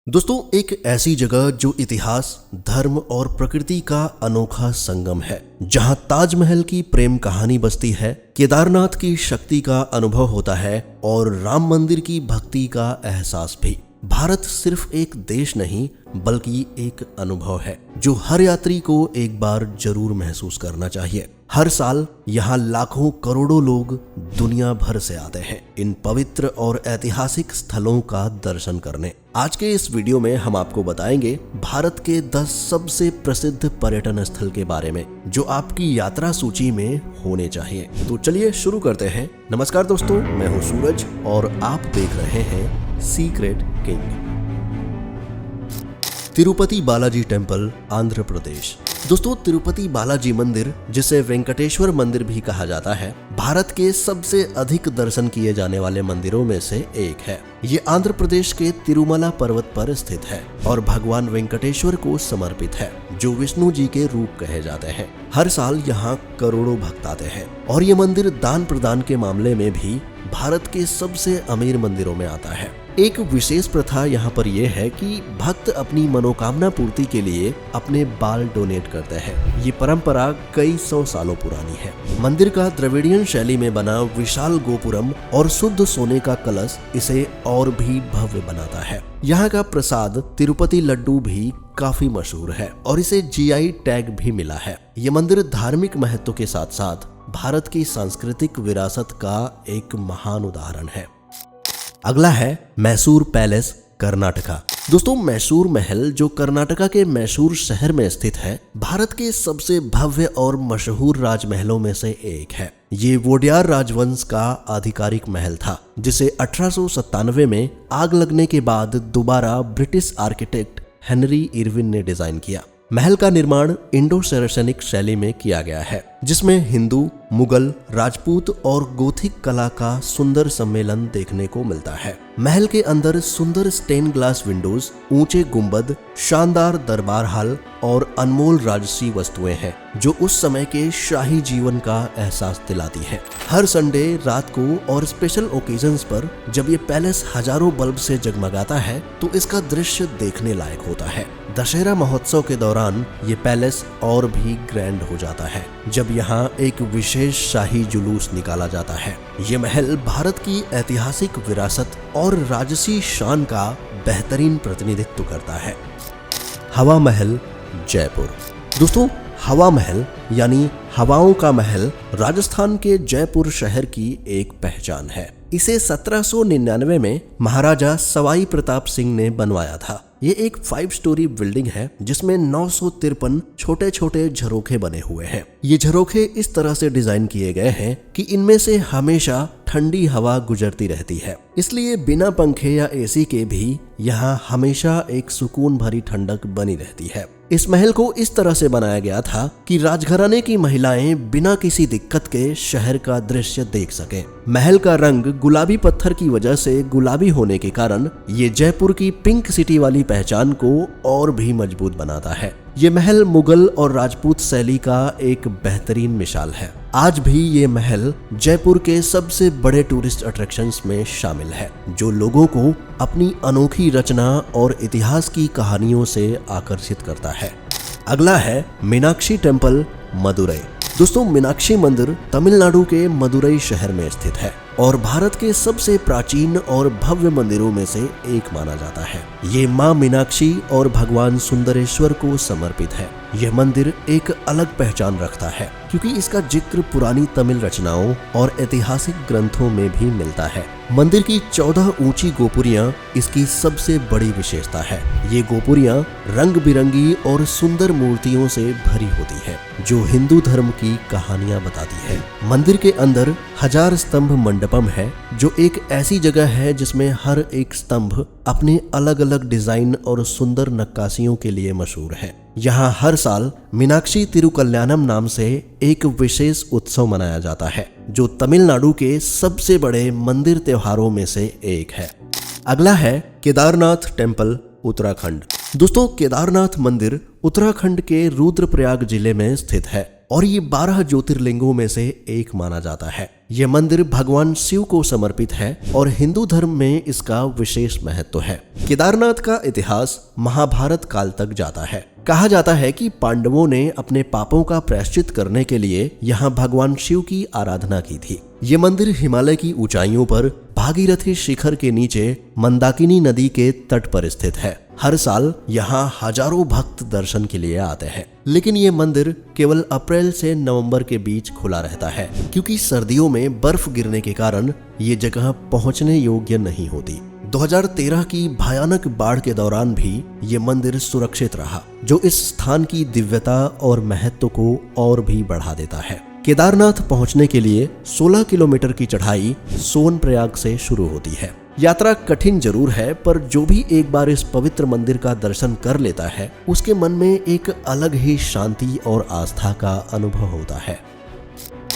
दोस्तों, एक ऐसी जगह जो इतिहास, धर्म और प्रकृति का अनोखा संगम है, जहां ताजमहल की प्रेम कहानी बसती है, केदारनाथ की शक्ति का अनुभव होता है और राम मंदिर की भक्ति का एहसास भी। भारत सिर्फ एक देश नहीं बल्कि एक अनुभव है जो हर यात्री को एक बार जरूर महसूस करना चाहिए। हर साल यहाँ लाखों करोड़ों लोग दुनिया भर से आते हैं इन पवित्र और ऐतिहासिक स्थलों का दर्शन करने। आज के इस वीडियो में हम आपको बताएंगे भारत के 10 सबसे प्रसिद्ध पर्यटन स्थल के बारे में जो आपकी यात्रा सूची में होने चाहिए। तो चलिए शुरू करते हैं। नमस्कार दोस्तों, मैं हूँ सूरज और आप देख रहे हैं secret king. Tirupati Balaji temple, Andhra Pradesh. दोस्तों, तिरुपति बालाजी मंदिर, जिसे वेंकटेश्वर मंदिर भी कहा जाता है, भारत के सबसे अधिक दर्शन किए जाने वाले मंदिरों में से एक है। ये आंध्र प्रदेश के तिरुमला पर्वत पर स्थित है और भगवान वेंकटेश्वर को समर्पित है, जो विष्णु जी के रूप कहे जाते हैं। हर साल यहाँ करोड़ों भक्त आते हैं और ये मंदिर दान प्रदान के मामले में भी भारत के सबसे अमीर मंदिरों में आता है। एक विशेष प्रथा यहाँ पर यह है कि भक्त अपनी मनोकामना पूर्ति के लिए अपने बाल डोनेट करते हैं। ये परंपरा कई 100 सालों पुरानी है। मंदिर का द्रविडियन शैली में बना विशाल गोपुरम और शुद्ध सोने का कलश इसे और भी भव्य बनाता है। यहाँ का प्रसाद तिरुपति लड्डू भी काफी मशहूर है और इसे GI टैग भी मिला है। ये मंदिर धार्मिक महत्व के साथ साथ भारत की सांस्कृतिक विरासत का एक महान उदाहरण है। अगला है मैसूर पैलेस, कर्नाटका। दोस्तों, मैसूर महल, जो कर्नाटका के मैसूर शहर में स्थित है, भारत के सबसे भव्य और मशहूर राजमहलों में से एक है। ये वोडियार राजवंश का आधिकारिक महल था, जिसे 1897 में आग लगने के बाद दोबारा ब्रिटिश आर्किटेक्ट हेनरी इरविन ने डिजाइन किया। महल का निर्माण इंडो सैसनिक शैली में किया गया है, जिसमें हिंदू, मुगल, राजपूत और गोथिक कला का सुंदर सम्मेलन देखने को मिलता है। महल के अंदर सुंदर स्टेन ग्लास विंडोज, ऊंचे गुंबद, शानदार दरबार हॉल और अनमोल राजसी वस्तुएं हैं जो उस समय के शाही जीवन का एहसास दिलाती है। हर संडे रात को और स्पेशल ओकेजन्स पर जब ये पैलेस हजारों बल्ब से जगमगाता है तो इसका दृश्य देखने लायक होता है। दशहरा महोत्सव के दौरान ये पैलेस और भी ग्रैंड हो जाता है जब यहाँ एक विशेष शाही जुलूस निकाला जाता है। ये महल भारत की ऐतिहासिक विरासत और राजसी शान का बेहतरीन प्रतिनिधित्व करता है। हवा महल, जयपुर। दोस्तों, हवा महल यानी हवाओं का महल राजस्थान के जयपुर शहर की एक पहचान है। इसे 1799 में महाराजा सवाई प्रताप सिंह ने बनवाया था। ये एक 5 स्टोरी बिल्डिंग है जिसमें 953 छोटे छोटे झरोखे बने हुए हैं। ये झरोखे इस तरह से डिजाइन किए गए हैं कि इनमें से हमेशा ठंडी हवा गुजरती रहती है, इसलिए बिना पंखे या AC के भी यहाँ हमेशा एक सुकून भरी ठंडक बनी रहती है। इस महल को इस तरह से बनाया गया था कि राजघराने की महिलाएं बिना किसी दिक्कत के शहर का दृश्य देख सकें। महल का रंग गुलाबी पत्थर की वजह से गुलाबी होने के कारण ये जयपुर की पिंक सिटी वाली पहचान को और भी मजबूत बनाता है। ये महल मुगल और राजपूत शैली का एक बेहतरीन मिसाल है। आज भी ये महल जयपुर के सबसे बड़े टूरिस्ट अट्रैक्शंस में शामिल है, जो लोगों को अपनी अनोखी रचना और इतिहास की कहानियों से आकर्षित करता है। अगला है मीनाक्षी टेम्पल, मदुरई। दोस्तों, मीनाक्षी मंदिर तमिलनाडु के मदुरई शहर में स्थित है और भारत के सबसे प्राचीन और भव्य मंदिरों में से एक माना जाता है। ये मां मीनाक्षी और भगवान सुंदरेश्वर को समर्पित है। यह मंदिर एक अलग पहचान रखता है क्योंकि इसका जिक्र पुरानी तमिल रचनाओं और ऐतिहासिक ग्रंथों में भी मिलता है। मंदिर की 14 ऊंची गोपुरियां इसकी सबसे बड़ी विशेषता है। ये गोपुरियां रंग बिरंगी और सुंदर मूर्तियों से भरी होती है जो हिंदू धर्म की कहानियां बताती है। मंदिर के अंदर 1000 स्तंभ मंडपम है, जो एक ऐसी जगह है जिसमें हर एक स्तंभ अपने अलग अलग डिजाइन और सुंदर नक्काशियों के लिए मशहूर है। यहाँ हर साल मीनाक्षी तिरुकल्याणम नाम से एक विशेष उत्सव मनाया जाता है, जो तमिलनाडु के सबसे बड़े मंदिर त्योहारों में से एक है। अगला है केदारनाथ टेम्पल, उत्तराखंड। दोस्तों, केदारनाथ मंदिर उत्तराखंड के रुद्रप्रयाग जिले में स्थित है और ये 12 ज्योतिर्लिंगों में से एक माना जाता है। ये मंदिर भगवान शिव को समर्पित है और हिंदू धर्म में इसका विशेष महत्व है। केदारनाथ का इतिहास महाभारत काल तक जाता है। कहा जाता है कि पांडवों ने अपने पापों का प्रायश्चित करने के लिए यहाँ भगवान शिव की आराधना की थी। ये मंदिर हिमालय की ऊंचाइयों पर भागीरथी शिखर के नीचे मंदाकिनी नदी के तट पर स्थित है। हर साल यहाँ हजारों भक्त दर्शन के लिए आते हैं, लेकिन ये मंदिर केवल अप्रैल से नवंबर के बीच खुला रहता है, क्योंकि सर्दियों में बर्फ गिरने के कारण ये जगह पहुंचने योग्य नहीं होती। 2013 की भयानक बाढ़ के दौरान भी ये मंदिर सुरक्षित रहा, जो इस स्थान की दिव्यता और महत्व को और भी बढ़ा देता है। केदारनाथ पहुंचने के लिए 16 किलोमीटर की चढ़ाई सोनप्रयाग से शुरू होती है। यात्रा कठिन जरूर है, पर जो भी एक बार इस पवित्र मंदिर का दर्शन कर लेता है, उसके मन में एक अलग ही शांति और आस्था का अनुभव होता है।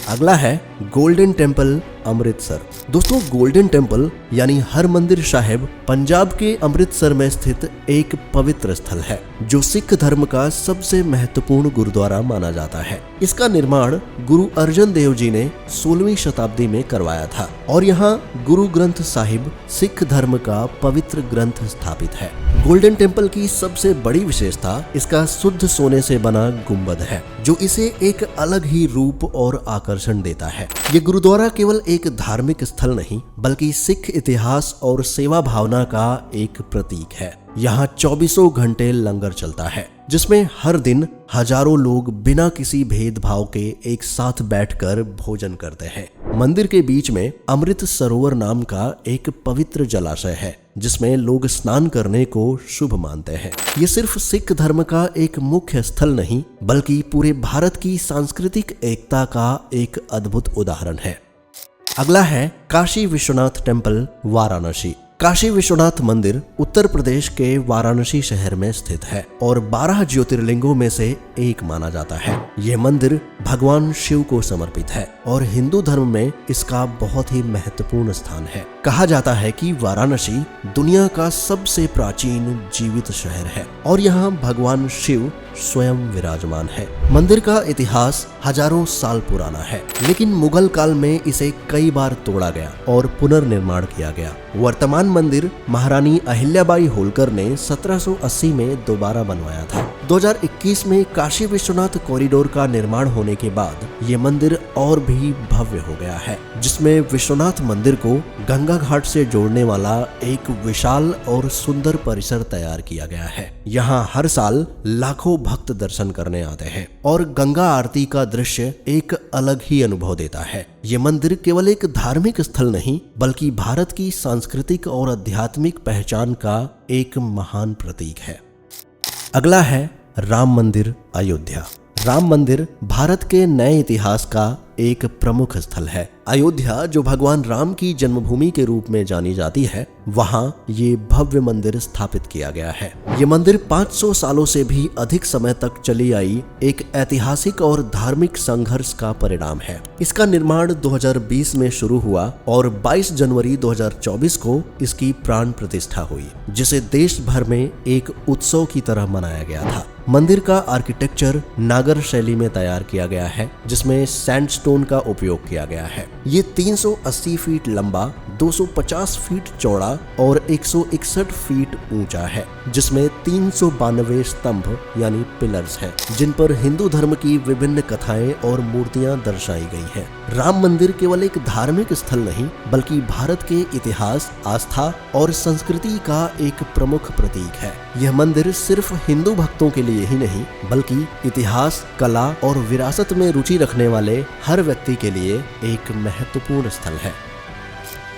अगला है गोल्डन टेम्पल अमृतसर। दोस्तों, गोल्डन टेम्पल यानी हरमंदिर साहिब पंजाब के अमृतसर में स्थित एक पवित्र स्थल है, जो सिख धर्म का सबसे महत्वपूर्ण गुरुद्वारा माना जाता है। इसका निर्माण गुरु अर्जन देव जी ने 16वीं शताब्दी में करवाया था और यहाँ गुरु ग्रंथ साहिब सिख धर्म का पवित्र ग्रंथ स्थापित है। गोल्डन टेम्पल की सबसे बड़ी विशेषता इसका शुद्ध सोने से बना गुंबद है, जो इसे एक अलग ही रूप और आकर्षण देता है। ये गुरुद्वारा केवल एक धार्मिक स्थल नहीं, बल्कि सिख इतिहास और सेवा भावना का एक प्रतीक है। यहाँ 24 घंटे लंगर चलता है, जिसमें हर दिन हजारों लोग बिना किसी भेदभाव के एक साथ बैठकर भोजन करते हैं। मंदिर के बीच में अमृत सरोवर नाम का एक पवित्र जलाशय है, जिसमें लोग स्नान करने को शुभ मानते हैं। ये सिर्फ सिख धर्म का एक मुख्य स्थल नहीं, बल्कि पूरे भारत की सांस्कृतिक एकता का एक अद्भुत उदाहरण है। अगला है काशी विश्वनाथ टेम्पल वाराणसी। काशी विश्वनाथ मंदिर उत्तर प्रदेश के वाराणसी शहर में स्थित है और 12 ज्योतिर्लिंगों में से एक माना जाता है। यह मंदिर भगवान शिव को समर्पित है और हिंदू धर्म में इसका बहुत ही महत्वपूर्ण स्थान है। कहा जाता है कि वाराणसी दुनिया का सबसे प्राचीन जीवित शहर है और यहाँ भगवान शिव स्वयं विराजमान है। मंदिर का इतिहास हजारों साल पुराना है, लेकिन मुगल काल में इसे कई बार तोड़ा गया और पुनर्निर्माण किया गया। वर्तमान मंदिर महारानी अहिल्याबाई होलकर ने 1780 में दोबारा बनवाया था। 2021 में काशी विश्वनाथ कॉरिडोर का निर्माण होने के बाद ये मंदिर और भी भव्य हो गया है, जिसमें विश्वनाथ मंदिर को गंगा घाट से जोड़ने वाला एक विशाल और सुंदर परिसर तैयार किया गया है। यहाँ हर साल लाखों भक्त दर्शन करने आते हैं और गंगा आरती का दृश्य एक अलग ही अनुभव देता है। ये मंदिर केवल एक धार्मिक स्थल नहीं, बल्कि भारत की सांस्कृतिक और आध्यात्मिक पहचान का एक महान प्रतीक है। अगला है राम मंदिर अयोध्या। राम मंदिर भारत के नए इतिहास का एक प्रमुख स्थल है। अयोध्या, जो भगवान राम की जन्मभूमि के रूप में जानी जाती है, वहाँ ये भव्य मंदिर स्थापित किया गया है। ये मंदिर 500 सालों से भी अधिक समय तक चली आई एक ऐतिहासिक और धार्मिक संघर्ष का परिणाम है। इसका निर्माण 2020 में शुरू हुआ और 22 जनवरी 2024 को इसकी प्राण प्रतिष्ठा हुई, जिसे देश भर में एक उत्सव की तरह मनाया गया था। मंदिर का आर्किटेक्चर नागर शैली में तैयार किया गया है, जिसमें सैंडस्टोन का उपयोग किया गया है। ये 380 फीट लंबा, 250 फीट चौड़ा और 161 फीट ऊंचा है, जिसमें 392 स्तंभ यानी पिलर्स हैं, जिन पर हिंदू धर्म की विभिन्न कथाएं और मूर्तियां दर्शाई गई हैं। राम मंदिर केवल एक धार्मिक स्थल नहीं, बल्कि भारत के इतिहास, आस्था और संस्कृति का एक प्रमुख प्रतीक है। यह मंदिर सिर्फ हिंदू भक्तों के लिए ही नहीं, बल्कि इतिहास, कला और विरासत में रुचि रखने वाले हर व्यक्ति के लिए एक महत्वपूर्ण स्थल है।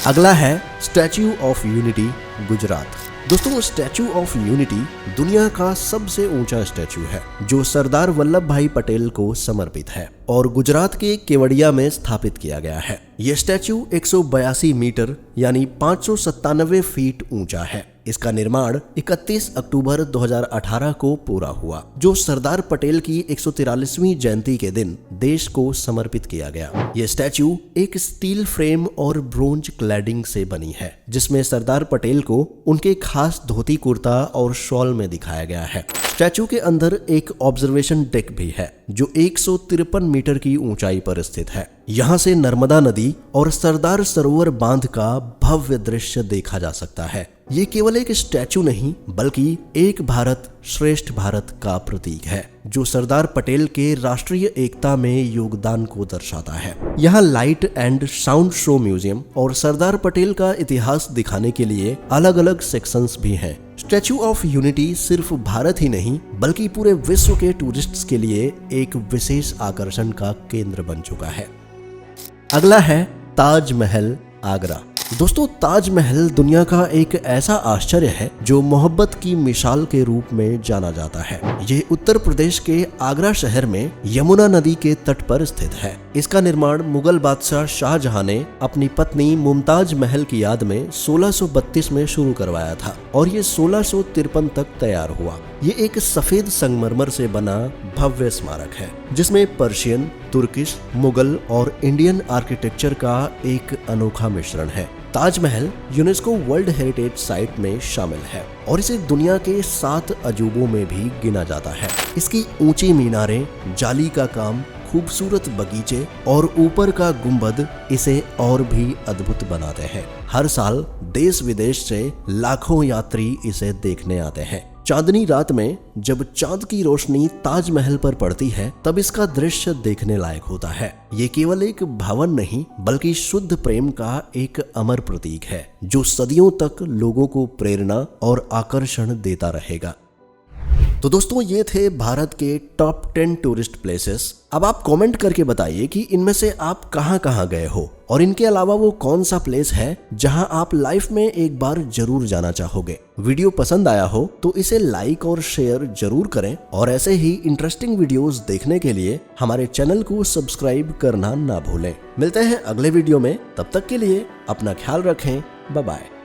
अगला है स्टैच्यू ऑफ यूनिटी, गुजरात। दोस्तों, स्टैच्यू ऑफ यूनिटी दुनिया का सबसे ऊंचा स्टैच्यू है, जो सरदार वल्लभ भाई पटेल को समर्पित है और गुजरात के केवड़िया में स्थापित किया गया है। यह स्टैच्यू 182 मीटर यानी 597 फीट ऊंचा है। इसका निर्माण 31 अक्टूबर 2018 को पूरा हुआ, जो सरदार पटेल की 143वीं जयंती के दिन देश को समर्पित किया गया। यह स्टैच्यू एक स्टील फ्रेम और ब्रोंज क्लैडिंग से बनी है, जिसमें सरदार पटेल को उनके खास धोती कुर्ता और शॉल में दिखाया गया है। स्टैचू के अंदर एक ऑब्जर्वेशन डेक भी है जो 153 मीटर की ऊंचाई पर स्थित है। यहाँ से नर्मदा नदी और सरदार सरोवर बांध का भव्य दृश्य देखा जा सकता है। ये केवल एक स्टैचू नहीं बल्कि एक भारत श्रेष्ठ भारत का प्रतीक है जो सरदार पटेल के राष्ट्रीय एकता में योगदान को दर्शाता है। यहाँ light and sound show museum और सरदार पटेल का इतिहास दिखाने के लिए अलग अलग सेक्शंस भी हैं। स्टैचू ऑफ यूनिटी सिर्फ भारत ही नहीं बल्कि पूरे विश्व के टूरिस्ट्स के लिए एक विशेष आकर्षण का केंद्र बन चुका है। अगला है ताजमहल आगरा। दोस्तों, ताजमहल दुनिया का एक ऐसा आश्चर्य है जो मोहब्बत की मिसाल के रूप में जाना जाता है। ये उत्तर प्रदेश के आगरा शहर में यमुना नदी के तट पर स्थित है। इसका निर्माण मुगल बादशाह शाहजहां ने अपनी पत्नी मुमताज महल की याद में 1632 में शुरू करवाया था और ये 1653 तक तैयार हुआ। ये एक सफेद संगमरमर से बना भव्य स्मारक है जिसमें पर्शियन, तुर्किश, मुगल और इंडियन आर्किटेक्चर का एक अनोखा मिश्रण है। Taj Mahal UNESCO world heritage site में शामिल है और इसे दुनिया के 7 अजूबों में भी गिना जाता है। इसकी ऊंची मीनारें, जाली का काम, खूबसूरत बगीचे और ऊपर का गुंबद इसे और भी अद्भुत बनाते हैं। हर साल देश विदेश से लाखों यात्री इसे देखने आते हैं। चांदनी रात में जब चांद की रोशनी ताजमहल पर पड़ती है तब इसका दृश्य देखने लायक होता है। ये केवल एक भवन नहीं बल्कि शुद्ध प्रेम का एक अमर प्रतीक है जो सदियों तक लोगों को प्रेरणा और आकर्षण देता रहेगा। तो दोस्तों, ये थे भारत के टॉप 10 टूरिस्ट प्लेसेस। अब आप कमेंट करके बताइए कि इनमें से आप कहां गए हो और इनके अलावा वो कौन सा प्लेस है जहां आप लाइफ में एक बार जरूर जाना चाहोगे। वीडियो पसंद आया हो तो इसे लाइक और शेयर जरूर करें और ऐसे ही इंटरेस्टिंग वीडियोस देखने के लिए हमारे चैनल को सब्सक्राइब करना ना भूलें। मिलते हैं अगले वीडियो में, तब तक के लिए अपना ख्याल रखें। Bye bye.